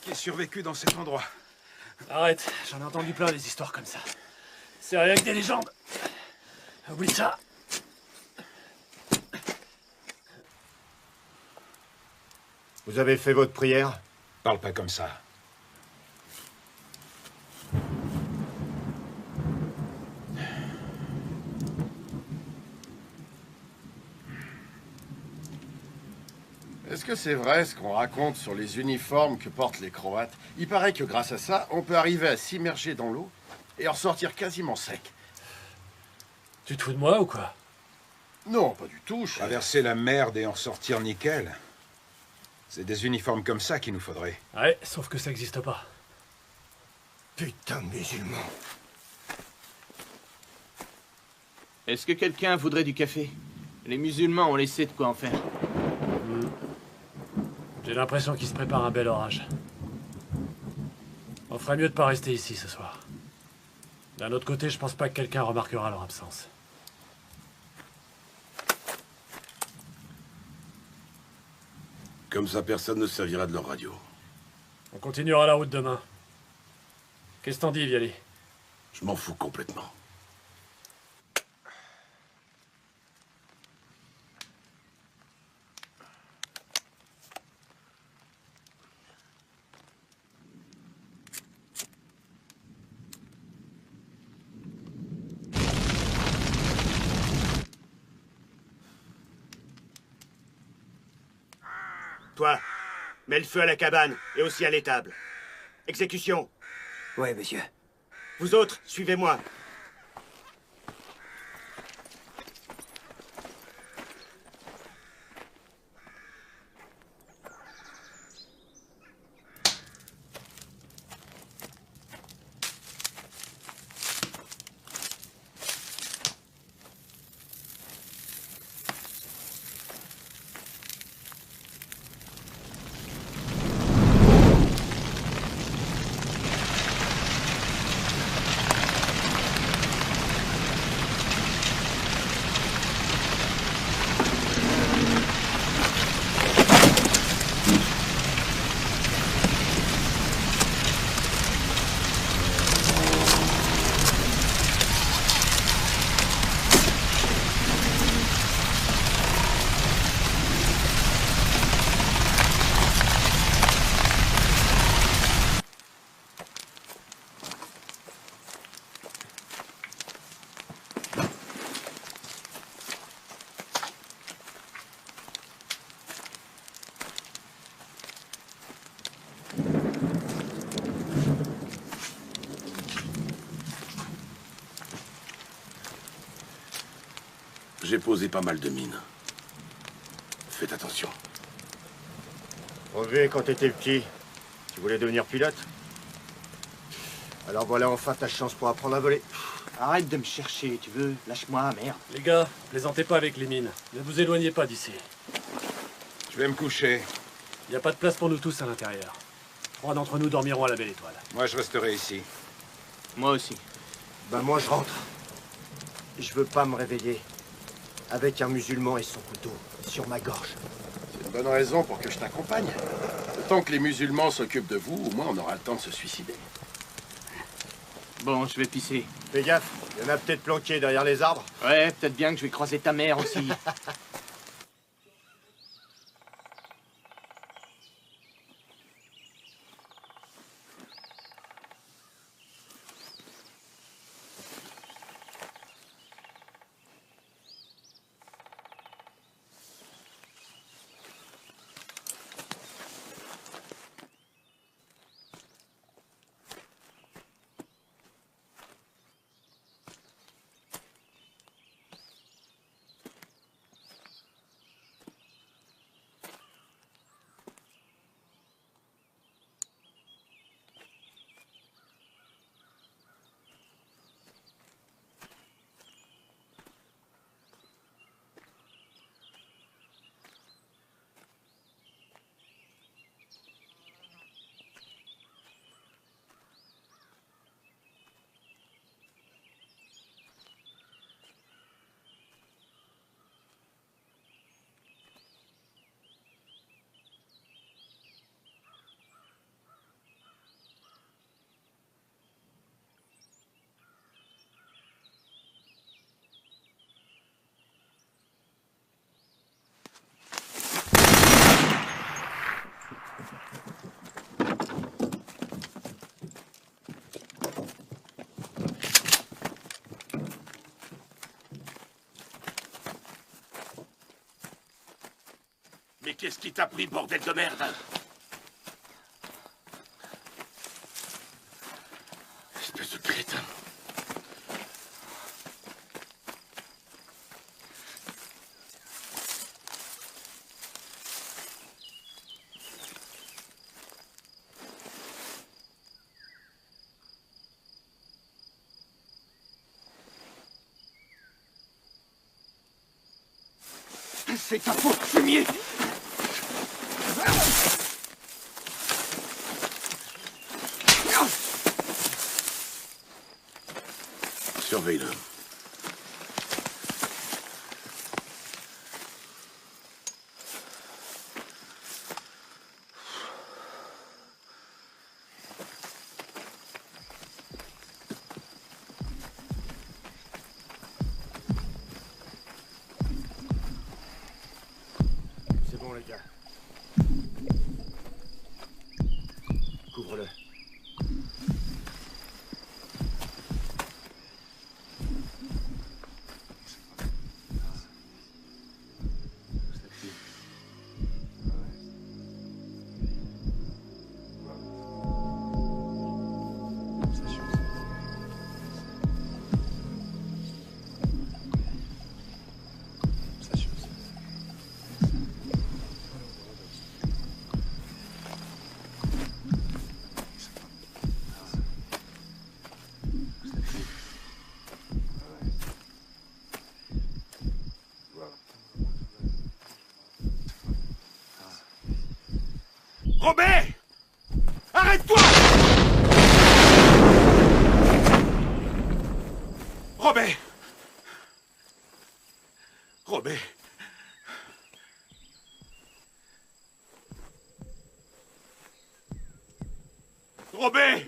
qui ait survécu dans cet endroit. Arrête, j'en ai entendu plein des histoires comme ça. C'est rien que des légendes. Oublie ça. Vous avez fait votre prière? Parle pas comme ça. Est-ce que c'est vrai ce qu'on raconte sur les uniformes que portent les Croates? Il paraît que grâce à ça, on peut arriver à s'immerger dans l'eau et en sortir quasiment sec. Tu te fous de moi ou quoi? Non, pas du tout, chef. Traverser la merde et en sortir nickel. C'est des uniformes comme ça qu'il nous faudrait. Ouais, sauf que ça existe pas. Putain de musulmans. Est-ce que quelqu'un voudrait du café? Les musulmans ont laissé de quoi en faire. J'ai l'impression qu'il se prépare un bel orage. On ferait mieux de pas rester ici ce soir. D'un autre côté, je pense pas que quelqu'un remarquera leur absence. Comme ça, personne ne se servira de leur radio. On continuera la route demain. Qu'est-ce que t'en dis, Viali? Je m'en fous complètement. Toi, mets le feu à la cabane et aussi à l'étable. Exécution. Ouais, monsieur. Vous autres, suivez-moi. J'ai posé pas mal de mines. Faites attention. Relevé quand t'étais petit. Tu voulais devenir pilote? Alors voilà enfin ta chance pour apprendre à voler. Arrête de me chercher, tu veux? Lâche-moi, merde. Les gars, plaisantez pas avec les mines. Ne vous éloignez pas d'ici. Je vais me coucher. Y a pas de place pour nous tous à l'intérieur. 3 d'entre nous dormiront à la belle étoile. Moi, je resterai ici. Moi aussi. Ben moi je rentre. Je veux pas me réveiller avec un musulman et son couteau sur ma gorge. C'est une bonne raison pour que je t'accompagne. Le temps que les musulmans s'occupent de vous, au moins on aura le temps de se suicider. Bon, je vais pisser. Fais gaffe, il y en a peut-être planqué derrière les arbres. Ouais, peut-être bien que je vais croiser ta mère aussi. Mais qu'est-ce qui t'a pris, bordel de merde? Espèce de crétin. C'est ta faute, fumier! Surveille-le. C'est bon, les gars. Couvre-le. Robert! Arrête-toi! Robert! Robert! Robert!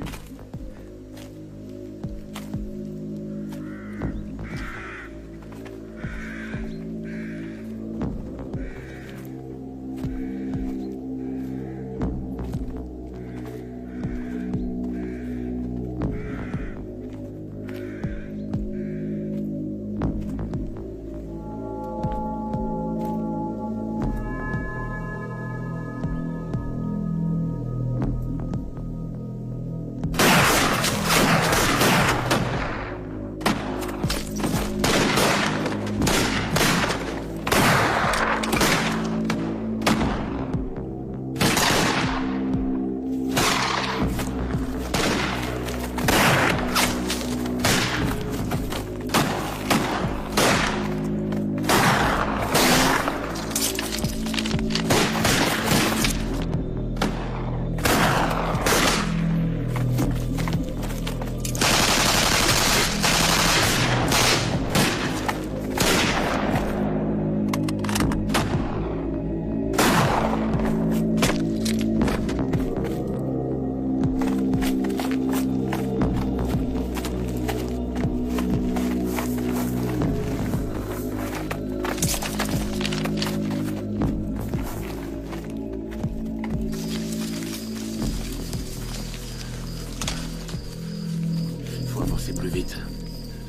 Faut avancer plus vite.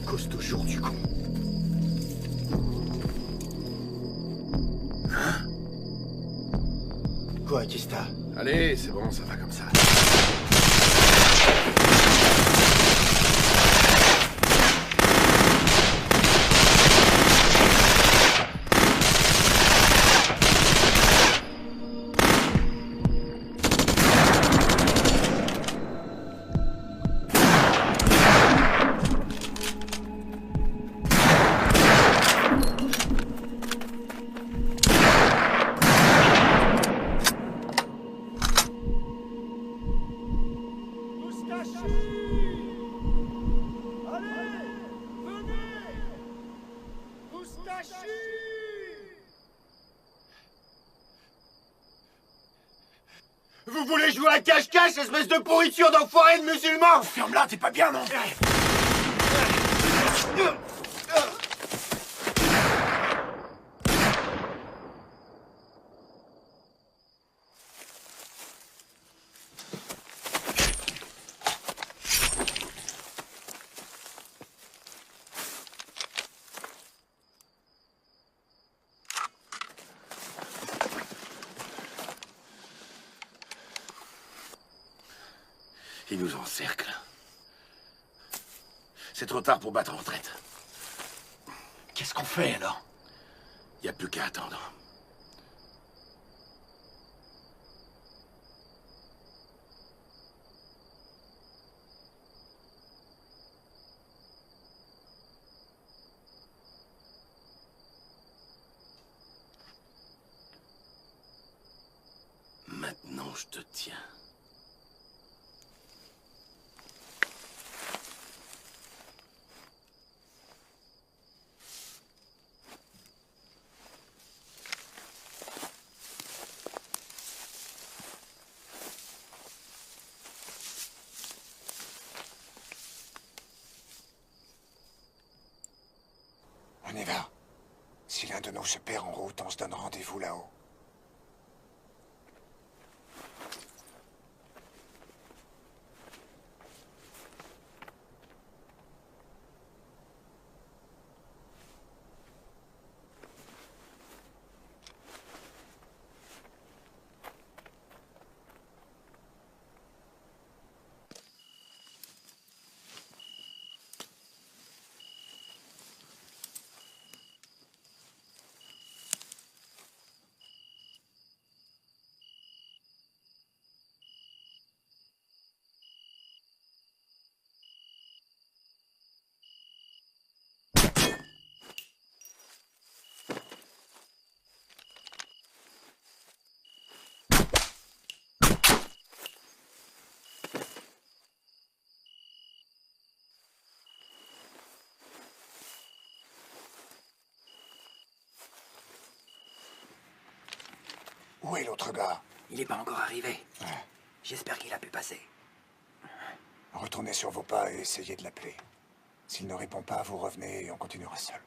Cause toujours du con. Quoi, qu'est-ce que t'as? Allez, c'est bon, ça va comme ça. Vous voulez jouer à cache-cache, espèce de pourriture d'enfoiré de musulmans? Ferme-la, t'es pas bien, non? Ils nous encerclent. C'est trop tard pour battre en retraite. Qu'est-ce qu'on fait, alors? Il n'y a plus qu'à attendre. Maintenant, je te tiens. On y va. Si l'un de nous se perd en route, on se donne rendez-vous là-haut. Où est l'autre gars? Il n'est pas encore arrivé. J'espère qu'il a pu passer. Retournez sur vos pas et essayez de l'appeler. S'il ne répond pas, vous revenez et on continuera seul.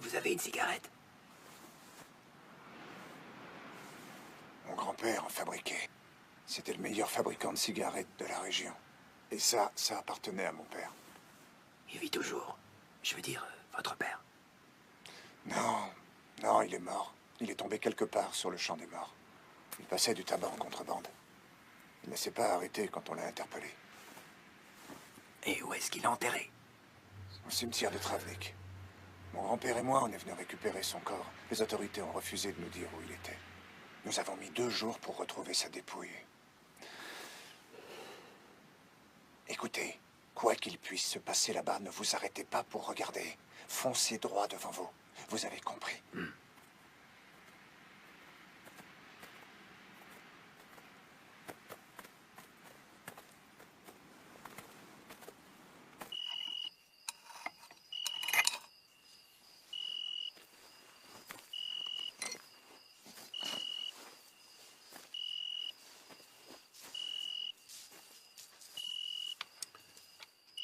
Vous avez une cigarette? Mon grand-père en fabriquait. C'était le meilleur fabricant de cigarettes de la région. Et ça appartenait à mon père. Il vit toujours. Je veux dire, votre père. Non, il est mort. Il est tombé quelque part sur le champ des morts. Il passait du tabac en contrebande. Il ne s'est pas arrêté quand on l'a interpellé. Et où est-ce qu'il est enterré? Au cimetière de Travnik. Mon grand-père et moi, on est venus récupérer son corps. Les autorités ont refusé de nous dire où il était. Nous avons mis 2 jours pour retrouver sa dépouille. Écoutez, quoi qu'il puisse se passer là-bas, ne vous arrêtez pas pour regarder. Foncez droit devant vous. Vous avez compris.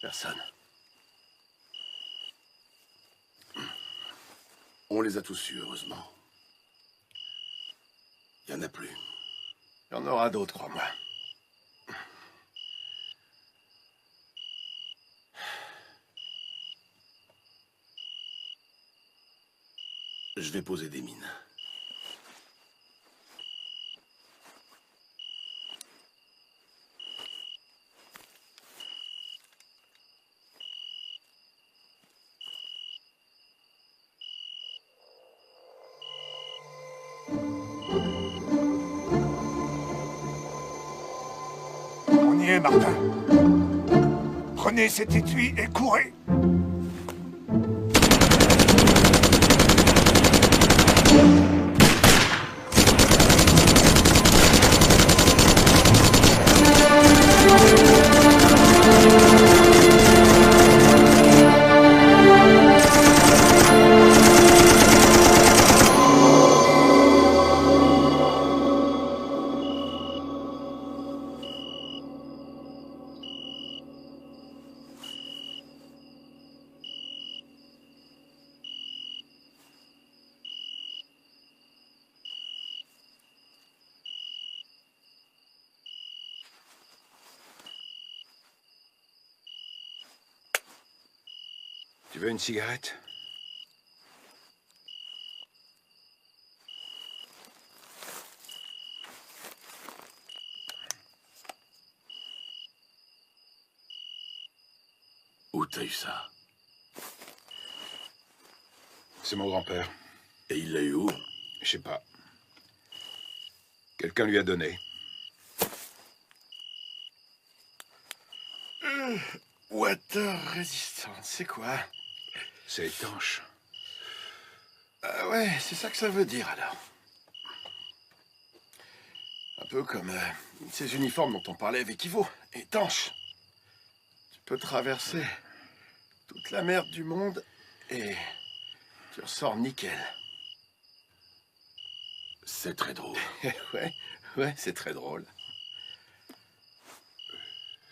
Personne. On les a tous eus, heureusement. Il n'y en a plus. Il y en aura d'autres, crois-moi. Je vais poser des mines. On y est, Martin. Prenez cet étui et courez. Tu veux une cigarette? Où t'as eu ça? C'est mon grand-père. Et il l'a eu où? Je sais pas. Quelqu'un lui a donné. Water resistant, c'est quoi? C'est étanche. Ouais, c'est ça que ça veut dire, alors. Un peu comme ces uniformes dont on parlait avec Ivo. Étanche. Tu peux traverser toute la merde du monde et tu ressors nickel. C'est très drôle. ouais, c'est très drôle.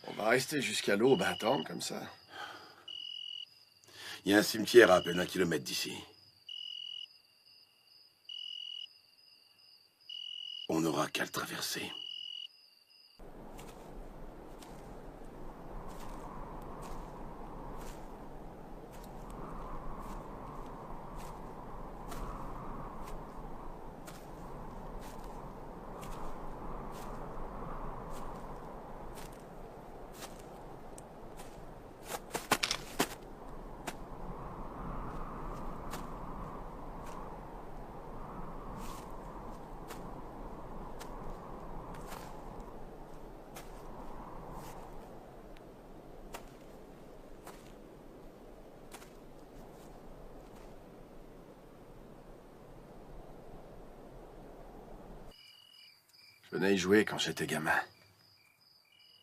On va rester jusqu'à l'aube à attendre, comme ça. Il y a un cimetière à peine 1 kilomètre d'ici. On n'aura qu'à le traverser. Je venais y jouer quand j'étais gamin.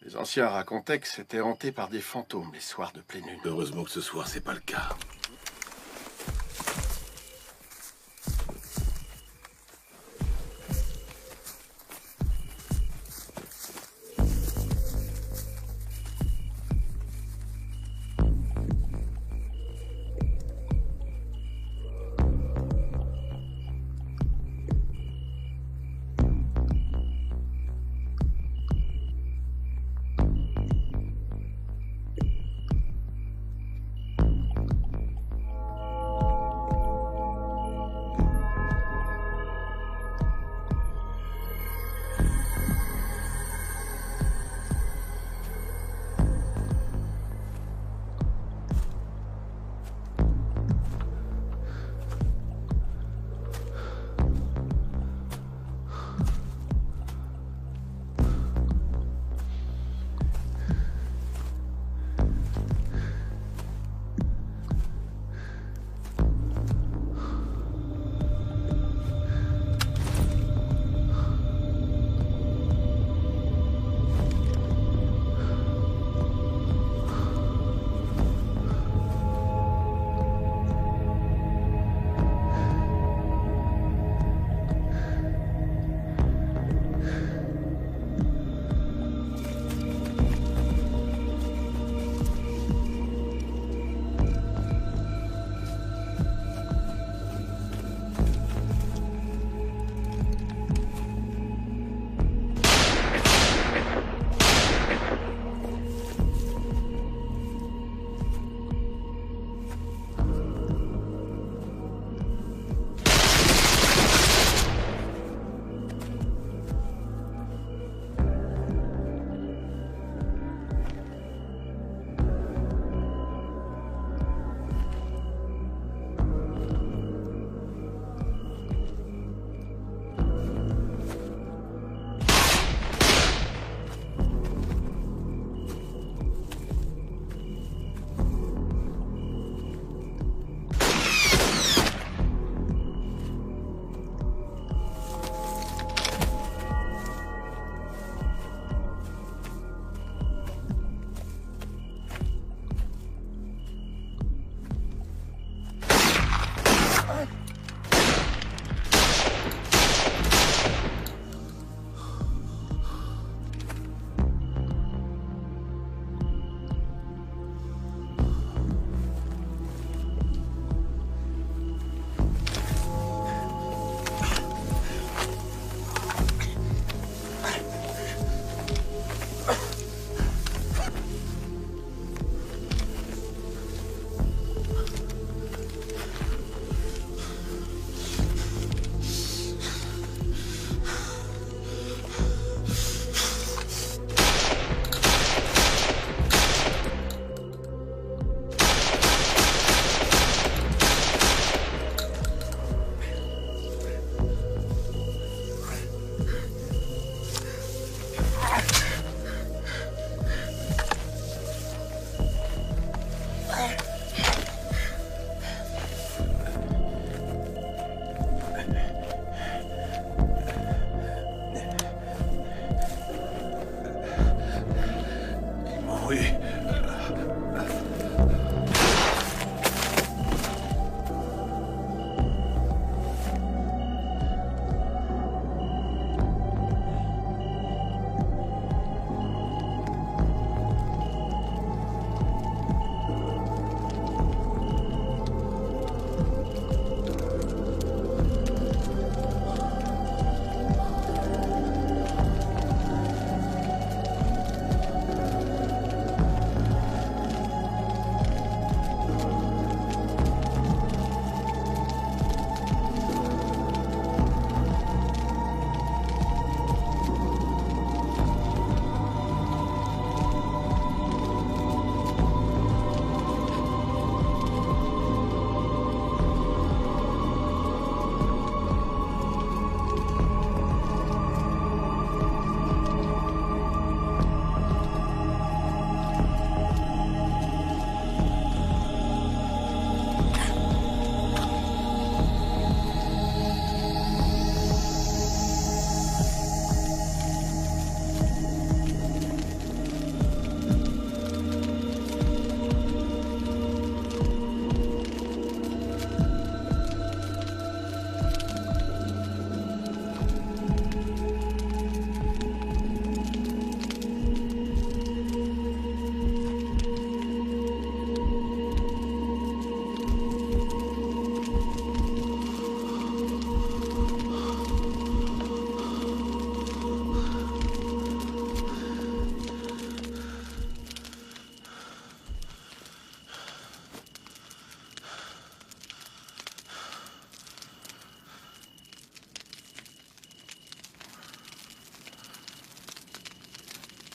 Les anciens racontaient que c'était hanté par des fantômes les soirs de pleine lune. Heureusement que ce soir, c'est pas le cas.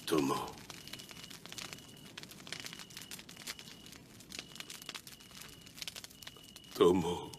Tomo. Tomo.